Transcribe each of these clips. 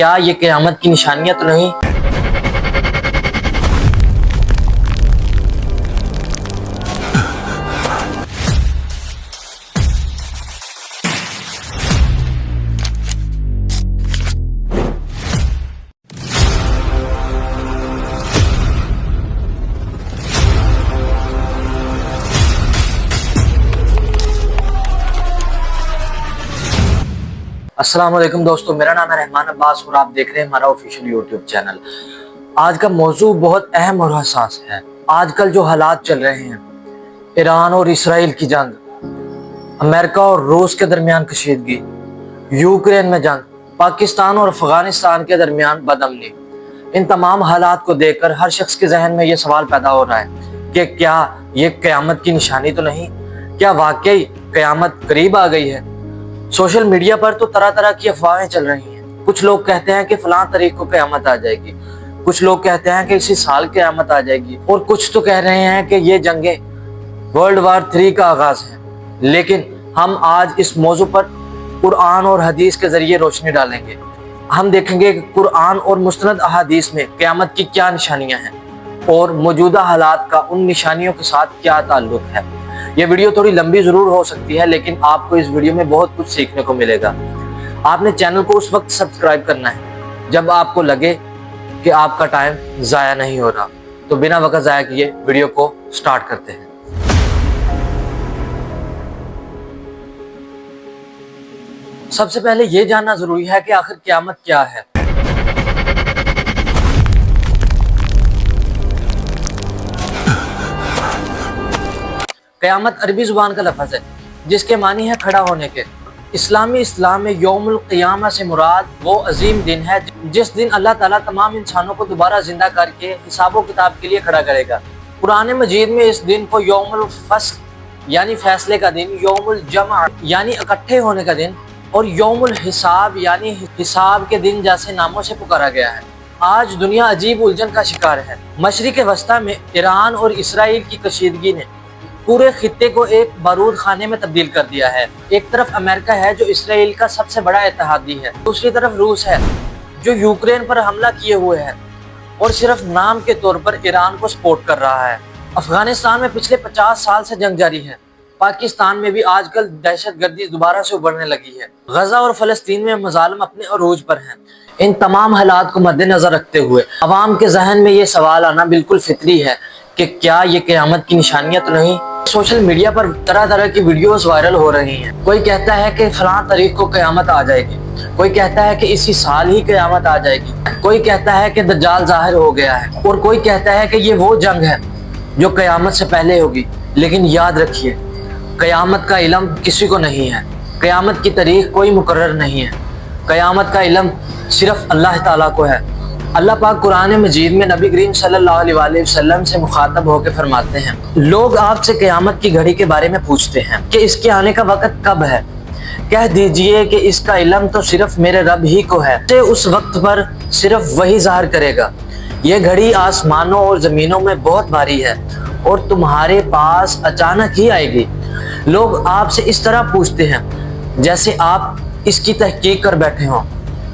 کیا یہ قیامت کی نشانیاں تو نہیں؟ السلام علیکم دوستو، میرا نام ہے رحمان عباس اور آپ دیکھ رہے ہیں ہمارا آفیشیل یوٹیوب چینل۔ آج کا موضوع بہت اہم اور حساس ہے۔ آج کل جو حالات چل رہے ہیں، ایران اور اسرائیل کی جنگ، امریکہ اور روس کے درمیان کشیدگی، یوکرین میں جنگ، پاکستان اور افغانستان کے درمیان بدامنی، ان تمام حالات کو دیکھ کر ہر شخص کے ذہن میں یہ سوال پیدا ہو رہا ہے کہ کیا یہ قیامت کی نشانی تو نہیں؟ کیا واقعی قیامت قریب آ گئی ہے؟ سوشل میڈیا پر تو طرح طرح کی افواہیں چل رہی ہیں۔ کچھ لوگ کہتے ہیں کہ فلاں تاریخ کو قیامت آ جائے گی، کچھ لوگ کہتے ہیں کہ اسی سال قیامت آ جائے گی، اور کچھ تو کہہ رہے ہیں کہ یہ جنگیں ورلڈ وار 3 کا آغاز ہے۔ لیکن ہم آج اس موضوع پر قرآن اور حدیث کے ذریعے روشنی ڈالیں گے۔ ہم دیکھیں گے کہ قرآن اور مستند احادیث میں قیامت کی کیا نشانیاں ہیں اور موجودہ حالات کا ان نشانیوں کے ساتھ کیا تعلق ہے۔ یہ ویڈیو تھوڑی لمبی ضرور ہو سکتی ہے، لیکن آپ کو اس ویڈیو میں بہت کچھ سیکھنے کو ملے گا۔ آپ نے چینل کو اس وقت سبسکرائب کرنا ہے جب آپ کو لگے کہ آپ کا ٹائم ضائع نہیں ہو رہا۔ تو بنا وقت ضائع کیے ویڈیو کو سٹارٹ کرتے ہیں۔ سب سے پہلے یہ جاننا ضروری ہے کہ آخر قیامت کیا ہے۔ قیامت عربی زبان کا لفظ ہے جس کے معنی ہے کھڑا ہونے کے۔ اسلام میں یوم القیامہ سے مراد وہ عظیم دن ہے جس دن اللہ تعالیٰ تمام انسانوں کو دوبارہ زندہ کر کے حساب و کتاب کے لیے کھڑا کرے گا۔ قرآن مجید میں اس دن کو یوم الفصل یعنی فیصلے کا دن، یوم الجمع یعنی اکٹھے ہونے کا دن، اور یوم الحساب یعنی حساب کے دن جیسے ناموں سے پکارا گیا ہے۔ آج دنیا عجیب الجھن کا شکار ہے۔ مشرق وسطیٰ میں ایران اور اسرائیل کی کشیدگی نے پورے خطے کو ایک بارود خانے میں تبدیل کر دیا ہے۔ ایک طرف امریکہ ہے جو اسرائیل کا سب سے بڑا اتحادی ہے، دوسری طرف روس ہے جو یوکرین پر حملہ کیے ہوئے ہے اور صرف نام کے طور پر ایران کو سپورٹ کر رہا ہے۔ افغانستان میں پچھلے 50 سال سے جنگ جاری ہے۔ پاکستان میں بھی آج کل دہشت گردی دوبارہ سے ابھرنے لگی ہے۔ غزہ اور فلسطین میں مظالم اپنے عروج پر ہیں۔ ان تمام حالات کو مد نظر رکھتے ہوئے عوام کے ذہن میں یہ سوال آنا بالکل فطری ہے کہ کیا یہ قیامت کی نشانیاں تو نہیں؟ سوشل میڈیا پر طرح طرح کی ویڈیوز وائرل ہو رہی ہیں۔ کوئی کہتا ہے کہ فلاں تاریخ کو قیامت آ جائے گی، کوئی کہتا ہے کہ اسی سال ہی قیامت آ جائے گی، کوئی کہتا ہے کہ دجال ظاہر ہو گیا ہے، اور کوئی کہتا ہے کہ یہ وہ جنگ ہے جو قیامت سے پہلے ہوگی۔ لیکن یاد رکھیے، قیامت کا علم کسی کو نہیں ہے، قیامت کی تاریخ کوئی مقرر نہیں ہے، قیامت کا علم صرف اللہ تعالیٰ کو ہے۔ اللہ پاک قرآن مجید میں نبی کریم صلی اللہ علیہ وآلہ وسلم سے مخاطب ہو کے فرماتے ہیں، لوگ آپ سے قیامت کی گھڑی کے بارے میں پوچھتے ہیں کہ اس کے آنے کا وقت کب ہے، کہہ دیجئے کہ اس کا علم تو صرف میرے رب ہی کو ہے، اس وقت پر صرف وہی ظاہر کرے گا۔ یہ گھڑی آسمانوں اور زمینوں میں بہت بھاری ہے اور تمہارے پاس اچانک ہی آئے گی۔ لوگ آپ سے اس طرح پوچھتے ہیں جیسے آپ اس کی تحقیق کر بیٹھے ہوں،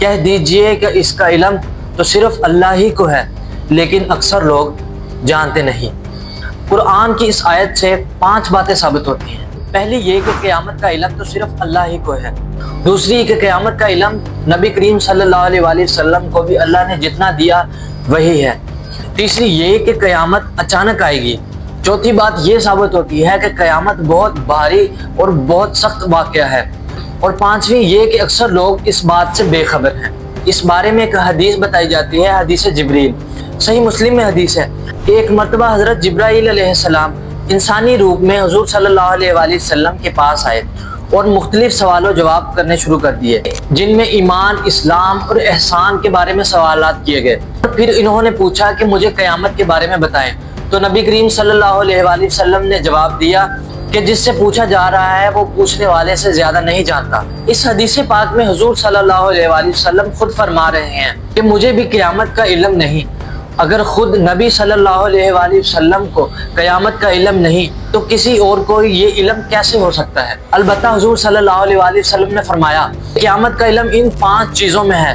کہہ دیجئے کہ اس کا علم تو صرف اللہ ہی کو ہے، لیکن اکثر لوگ جانتے نہیں۔ قرآن کی اس آیت سے 5 باتیں ثابت ہوتی ہیں۔ پہلی یہ کہ قیامت کا علم تو صرف اللہ ہی کو ہے۔ دوسری کہ قیامت کا علم نبی کریم صلی اللہ علیہ وآلہ وسلم کو بھی اللہ نے جتنا دیا وہی ہے۔ تیسری یہ کہ قیامت اچانک آئے گی۔ چوتھی بات یہ ثابت ہوتی ہے کہ قیامت بہت بھاری اور بہت سخت واقعہ ہے۔ اور پانچویں یہ کہ اکثر لوگ اس بات سے بے خبر ہیں۔ اس بارے میں ایک حدیث بتائی جاتی ہے، حدیث جبریل۔ صحیح مسلم میں حدیث ہے کہ ایک مرتبہ حضرت جبرائیل علیہ السلام انسانی روپ میں حضور صلی اللہ علیہ وآلہ وسلم کے پاس آئے اور مختلف سوال و جواب کرنے شروع کر دیے، جن میں ایمان، اسلام اور احسان کے بارے میں سوالات کیے گئے۔ پھر انہوں نے پوچھا کہ مجھے قیامت کے بارے میں بتائیں، تو نبی کریم صلی اللہ علیہ وآلہ وسلم نے جواب دیا کہ جس سے پوچھا جا رہا ہے وہ پوچھنے والے سے زیادہ نہیں جانتا۔ اس حدیث پاک میں حضور صلی اللہ علیہ وآلہ وسلم خود فرما رہے ہیں کہ مجھے بھی قیامت کا علم نہیں۔ اگر خود نبی صلی اللہ علیہ وآلہ وسلم کو قیامت کا علم نہیں تو کسی اور کو یہ علم کیسے ہو سکتا ہے؟ البتہ حضور صلی اللہ علیہ وآلہ وسلم نے فرمایا قیامت کا علم ان 5 چیزوں میں ہے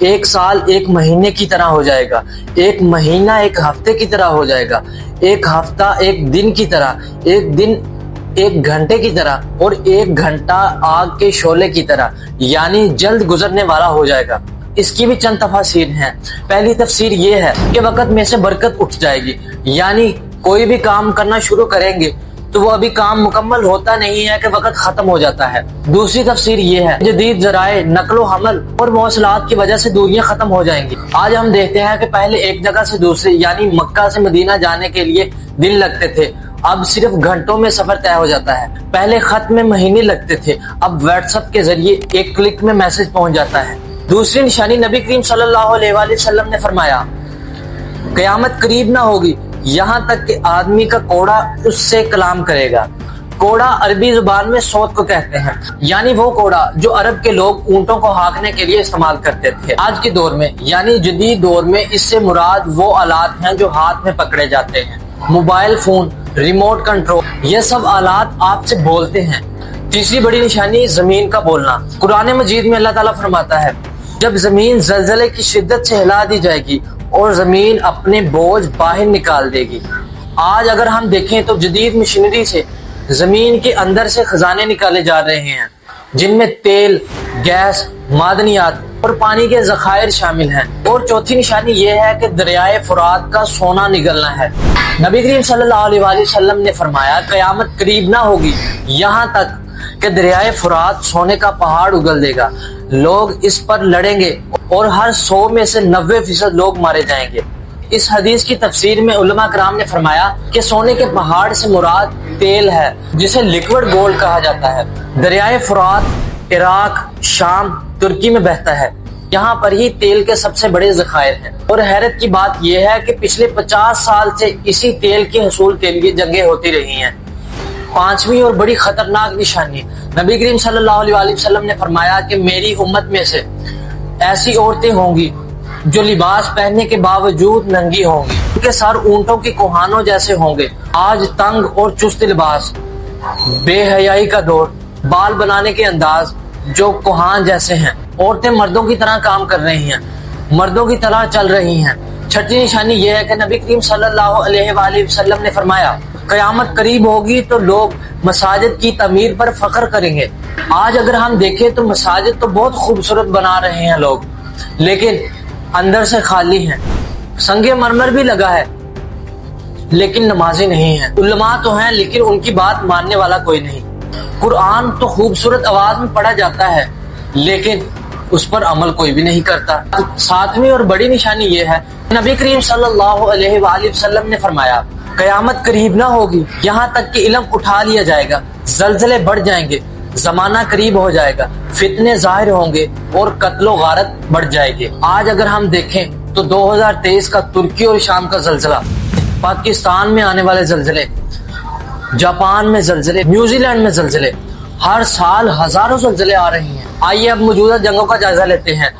ایک سال ایک مہینے کی طرح ہو جائے گا، ایک مہینہ ایک ہفتے کی طرح ہو جائے گا، ایک ہفتہ ایک دن کی طرح، ایک دن ایک گھنٹے کی طرح، اور ایک گھنٹہ آگ کے شعلے کی طرح، یعنی جلد گزرنے والا ہو جائے گا۔ اس کی بھی چند تفاسیر ہیں۔ پہلی تفسیر یہ ہے کہ وقت میں سے برکت اٹھ جائے گی، یعنی کوئی بھی کام کرنا شروع کریں گے تو وہ ابھی کام مکمل ہوتا نہیں ہے کہ وقت ختم ہو جاتا ہے۔ دوسری تفسیر یہ ہے جدید ذرائع نقل و حمل اور مواصلات کی وجہ سے دوریاں ختم ہو جائیں گی۔ آج ہم دیکھتے ہیں کہ پہلے ایک جگہ سے دوسری یعنی مکہ سے مدینہ جانے کے لیے دن لگتے تھے، اب صرف گھنٹوں میں سفر طے ہو جاتا ہے۔ پہلے خط میں مہینے لگتے تھے، اب واٹس ایپ کے ذریعے ایک کلک میں میسج پہنچ جاتا ہے۔ دوسری نشانی نبی کریم صلی اللہ علیہ وآلہ وسلم نے فرمایا قیامت قریب نہ ہوگی یہاں تک کہ آدمی کا کوڑا اس سے کلام کرے گا۔ کوڑا عربی زبان میں صوت کو کہتے ہیں، یعنی وہ کوڑا جو عرب کے لوگ اونٹوں کو ہانکنے کے لیے استعمال کرتے تھے۔ آج کے دور میں یعنی جدید دور میں اس سے مراد وہ آلات ہیں جو ہاتھ میں پکڑے جاتے ہیں، موبائل فون، ریموٹ کنٹرول، یہ سب آلات آپ سے بولتے ہیں۔ تیسری بڑی نشانی زمین کا بولنا۔ قرآن مجید میں اللہ تعالیٰ فرماتا ہے جب زمین زلزلے کی شدت سے ہلا دی جائے گی اور زمین اپنے بوجھ باہر نکال دے گی۔ آج اگر ہم دیکھیں تو جدید مشینری سے زمین کے اندر سے خزانے نکالے جا رہے ہیں، جن میں تیل، گیس، معدنیات اور پانی کے ذخائر شامل ہیں۔ اور چوتھی نشانی یہ ہے کہ دریائے فرات کا سونا نگلنا ہے۔ نبی کریم صلی اللہ علیہ وآلہ وسلم نے فرمایا قیامت قریب نہ ہوگی یہاں تک کہ دریائے فرات سونے کا پہاڑ اگل دے گا، لوگ اس پر لڑیں گے اور ہر 100 میں سے 90% لوگ مارے جائیں گے۔ اس حدیث کی تفسیر میں علماء کرام نے فرمایا کہ سونے کے پہاڑ سے مراد تیل ہے جسے لیکوڈ گولڈ کہا جاتا ہے۔ دریائے فرات عراق، شام، ترکی میں بہتا ہے، یہاں پر ہی تیل کے سب سے بڑے ذخائر ہیں۔ اور حیرت کی بات یہ ہے کہ پچھلے 50 سال سے اسی تیل کے حصول کے لیے جنگیں ہوتی رہی ہیں۔ پانچویں اور بڑی خطرناک نشانی نبی کریم صلی اللہ علیہ وآلہ وسلم نے فرمایا کہ میری امت میں سے ایسی عورتیں ہوں گی جو لباس پہننے کے باوجود ننگی ہوں گی، ان کے سر اونٹوں کی کوہانوں جیسے ہوں گے۔ آج تنگ اور چست لباس، بے حیائی کا دور، بال بنانے کے انداز جو کوہان جیسے ہیں، عورتیں مردوں کی طرح کام کر رہی ہیں، مردوں کی طرح چل رہی ہیں۔ چھٹی نشانی یہ ہے کہ نبی کریم صلی اللہ علیہ وآلہ وسلم نے فرمایا قیامت قریب ہوگی تو لوگ مساجد کی تعمیر پر فخر کریں گے۔ آج اگر ہم دیکھیں تو مساجد تو بہت خوبصورت بنا رہے ہیں لوگ، لیکن اندر سے خالی ہیں۔ سنگ مرمر بھی لگا ہے لیکن نمازی نہیں ہیں، علماء تو ہیں لیکن ان کی بات ماننے والا کوئی نہیں۔ قرآن تو خوبصورت آواز میں پڑھا جاتا ہے لیکن اس پر عمل کوئی بھی نہیں کرتا۔ ساتویں اور بڑی نشانی یہ ہے نبی کریم صلی اللہ علیہ وآلہ وسلم نے فرمایا قیامت قریب نہ ہوگی یہاں تک کہ علم اٹھا لیا جائے گا، زلزلے بڑھ جائیں گے، زمانہ قریب ہو جائے گا، فتنے ظاہر ہوں گے اور قتل و غارت بڑھ جائے گی۔ آج اگر ہم دیکھیں تو 2023 کا ترکی اور شام کا زلزلہ، پاکستان میں آنے والے زلزلے، جاپان میں زلزلے، نیوزی لینڈ میں زلزلے، ہر سال ہزاروں زلزلے آ رہے ہیں۔ آئیے اب موجودہ جنگوں کا جائزہ لیتے ہیں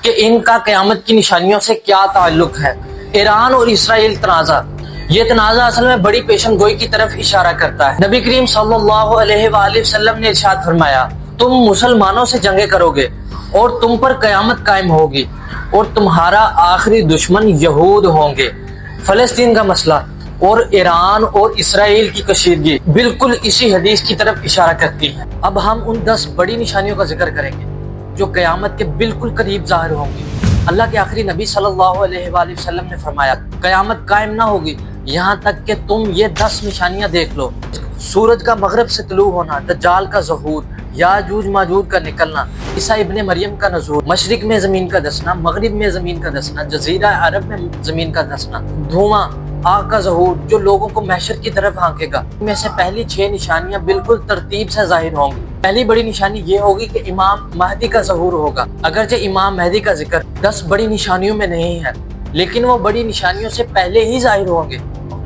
کہ ان کا قیامت کی نشانیوں سے کیا تعلق ہے۔ ایران اور اسرائیل تنازع، یہ تنازع اصل میں بڑی پیشن گوئی کی طرف اشارہ کرتا ہے۔ نبی کریم صلی اللہ علیہ وآلہ وسلم نے ارشاد فرمایا تم مسلمانوں سے جنگیں کرو گے اور تم پر قیامت قائم ہوگی اور تمہارا آخری دشمن یہود ہوں گے۔ فلسطین کا مسئلہ اور ایران اور اسرائیل کی کشیدگی بالکل اسی حدیث کی طرف اشارہ کرتی ہے۔ اب ہم ان 10 بڑی نشانیوں کا ذکر کریں گے جو قیامت کے بالکل قریب ظاہر ہوں گی۔ اللہ کے آخری نبی صلی اللہ علیہ وآلہ وسلم نے فرمایا قیامت قائم نہ ہوگی یہاں تک کہ تم یہ 10 نشانیاں دیکھ لو: سورج کا مغرب سے طلوع ہونا، دجال کا ظہور، یاجوج ماجوج کا نکلنا، عیسیٰ ابن مریم کا نزول، مشرق میں زمین کا دسنا، مغرب میں زمین کا دسنا، جزیرہ عرب میں زمین کا دسنا، دھواں، آگ کا ظہور جو لوگوں کو محشر کی طرف ہانکے گا۔ ان میں سے پہلی 6 نشانیاں بالکل ترتیب سے ظاہر ہوں گی۔ پہلی بڑی نشانی یہ ہوگی کہ امام مہدی کا ظہور ہوگا۔ اگرچہ امام مہدی کا ذکر 10 بڑی نشانیوں میں نہیں ہے لیکن وہ بڑی نشانیوں سے پہلے ہی ظاہر ہوں گے۔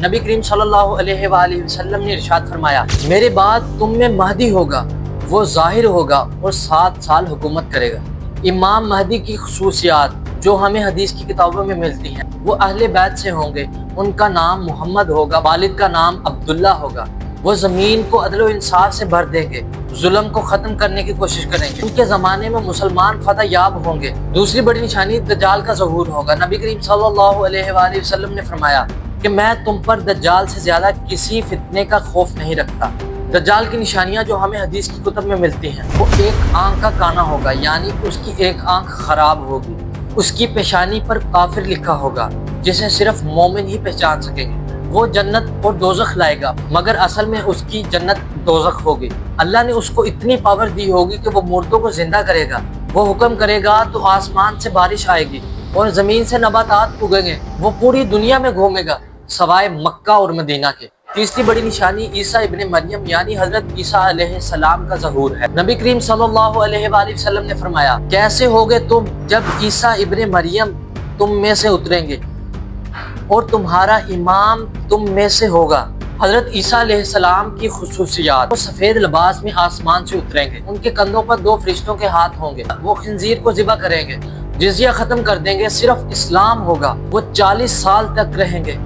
نبی کریم صلی اللہ علیہ وآلہ وسلم نے ارشاد فرمایا میرے بعد تم میں مہدی ہوگا، وہ ظاہر ہوگا اور 7 سال حکومت کرے گا۔ امام مہدی کی خصوصیات جو ہمیں حدیث کی کتابوں میں ملتی ہیں، وہ اہل بیت سے ہوں گے، ان کا نام محمد ہوگا، والد کا نام عبداللہ ہوگا، وہ زمین کو عدل و انصاف سے بھر دیں گے، ظلم کو ختم کرنے کی کوشش کریں گے۔ ان کے زمانے میں مسلمان فتح یاب ہوں گے۔ دوسری بڑی نشانی دجال کا ظہور ہوگا۔ نبی کریم صلی اللہ علیہ وآلہ وسلم نے فرمایا کہ میں تم پر دجال سے زیادہ کسی فتنے کا خوف نہیں رکھتا۔ دجال کی نشانیاں جو ہمیں حدیث کی کتب میں ملتی ہیں، وہ ایک آنکھ کا کانا ہوگا، یعنی اس کی ایک آنکھ خراب ہوگی۔ اس کی پیشانی پر کافر لکھا ہوگا، جسے صرف مومن ہی پہچان سکیں گے۔ وہ جنت اور دوزخ لائے گا، مگر اصل میں اس کی جنت دوزخ ہوگی۔ اللہ نے اس کو اتنی پاور دی ہوگی کہ وہ مردوں کو زندہ کرے گا۔ وہ حکم کرے گا تو آسمان سے بارش آئے گی اور زمین سے نباتات اگیں گے۔ وہ پوری دنیا میں گھومے گا سوائے مکہ اور مدینہ کے۔ تیسری بڑی نشانی عیسیٰ ابن مریم یعنی حضرت عیسیٰ علیہ السلام کا ظہور ہے۔ نبی کریم صلی اللہ علیہ وآلہ وسلم نے فرمایا، کیسے ہوگے تم جب عیسیٰ ابن مریم تم میں سے اتریں گے اور تمہارا امام تم میں سے ہوگا۔ حضرت عیسیٰ علیہ السلام کی خصوصیات: وہ سفید لباس میں آسمان سے اتریں گے، ان کے کندھوں پر 2 فرشتوں کے ہاتھ ہوں گے، وہ خنزیر کو ذبح کریں گے، جزیہ ختم کر دیں گے، صرف اسلام ہوگا، وہ 40 سال تک رہیں گے،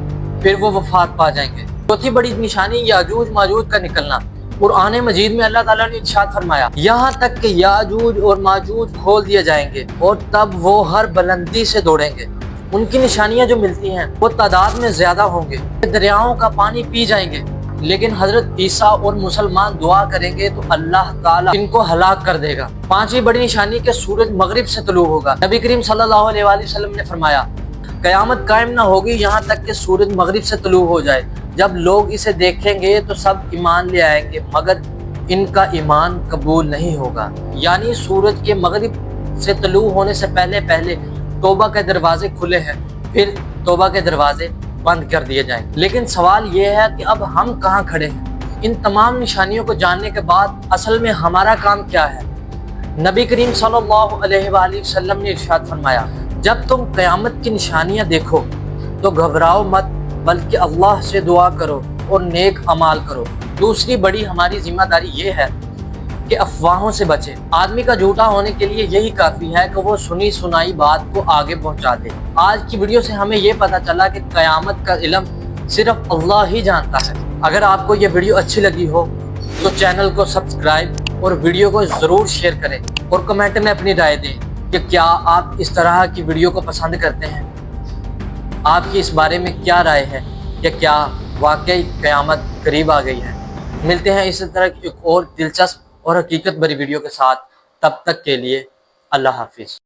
پھر وہ وفات پا جائیں گے۔ چوتھی بڑی نشانی یاجوج ماجوج کا نکلنا۔ قرآن مجید میں اللہ تعالیٰ نے ارشاد فرمایا، یہاں تک کہ یاجوج اور ماجوج کھول دیے جائیں گے اور تب وہ ہر بلندی سے دوڑیں گے۔ ان کی نشانیاں جو ملتی ہیں وہ تعداد میں زیادہ ہوں گے، دریاؤں کا پانی پی جائیں گے، لیکن حضرت عیسیٰ اور مسلمان دعا کریں گے تو اللہ تعالیٰ ان کو ہلاک کر دے گا۔ پانچویں بڑی نشانی کہ سورج مغرب سے طلوع ہوگا۔ نبی کریم صلی اللہ علیہ وآلہ وسلم نے فرمایا، قیامت قائم نہ ہوگی یہاں تک کہ سورج مغرب سے طلوع ہو جائے۔ جب لوگ اسے دیکھیں گے تو سب ایمان لے آئیں گے، مگر ان کا ایمان قبول نہیں ہوگا۔ یعنی سورج کے مغرب سے طلوع ہونے سے پہلے توبہ کے دروازے کھلے ہیں، پھر توبہ کے دروازے بند کر دیے جائیں گے۔ لیکن سوال یہ ہے کہ اب ہم کہاں کھڑے ہیں؟ ان تمام نشانیوں کو جاننے کے بعد اصل میں ہمارا کام کیا ہے؟ نبی کریم صلی اللہ علیہ وآلہ وسلم نے ارشاد فرمایا، جب تم قیامت کی نشانیاں دیکھو تو گھبراؤ مت، بلکہ اللہ سے دعا کرو اور نیک اعمال کرو۔ دوسری بڑی ہماری ذمہ داری یہ ہے کہ افواہوں سے بچیں۔ آدمی کا جھوٹا ہونے کے لیے یہی کافی ہے کہ وہ سنی سنائی بات کو آگے پہنچا دے۔ آج کی ویڈیو سے ہمیں یہ پتہ چلا کہ قیامت کا علم صرف اللہ ہی جانتا ہے۔ اگر آپ کو یہ ویڈیو اچھی لگی ہو تو چینل کو سبسکرائب اور ویڈیو کو ضرور شیئر کریں اور کمنٹ میں اپنی رائے دیں کہ کیا آپ اس طرح کی ویڈیو کو پسند کرتے ہیں۔ آپ کی اس بارے میں کیا رائے ہے کہ کیا واقعی قیامت قریب آ گئی ہے؟ ملتے ہیں اسی طرح کی ایک اور دلچسپ اور حقیقت بری ویڈیو کے ساتھ، تب تک کے لیے اللہ حافظ۔